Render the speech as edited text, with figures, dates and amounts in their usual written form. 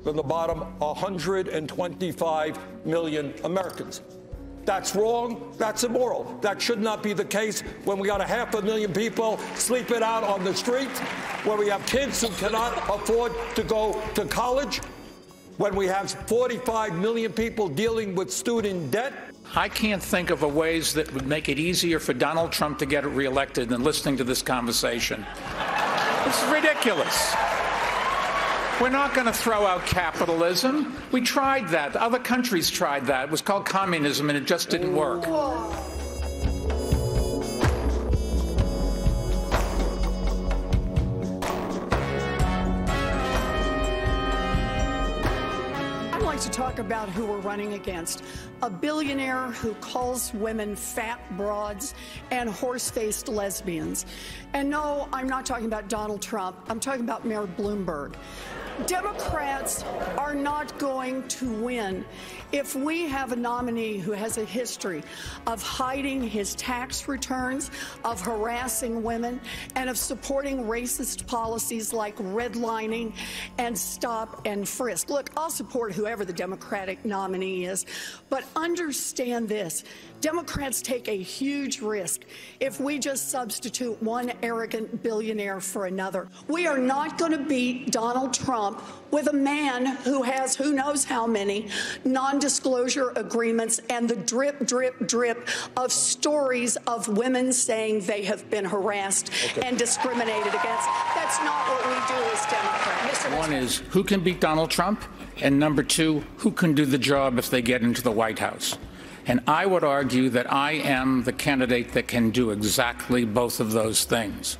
than the bottom 125 million Americans. That's wrong. That's immoral. That should not be the case when we got 500,000 people sleeping out on the streets, when we have kids who cannot afford to go to college, when we have 45 million people dealing with student debt. I can't think of ways that would make it easier for Donald Trump to get reelected than listening to this conversation. It's ridiculous. We're not going to throw out capitalism. We tried that. Other countries tried that. It was called communism, and it just didn't work. I'd like to talk about who we're running against. A billionaire who calls women fat broads and horse-faced lesbians. And no, I'm not talking about Donald Trump. I'm talking about Mayor Bloomberg. Democrats are not going to win if we have a nominee who has a history of hiding his tax returns, of harassing women, and of supporting racist policies like redlining and stop and frisk. Look, I'll support whoever the Democratic nominee is, but understand this. Democrats take a huge risk if we just substitute one arrogant billionaire for another. We are not going to beat Donald Trump with a man who has who knows how many non-disclosure agreements and the drip, drip, drip of stories of women saying they have been harassed and discriminated against. That's not what we do as Democrats. One is, who can beat Donald Trump? And number two, who can do the job if they get into the White House? And I would argue that I am the candidate that can do exactly both of those things.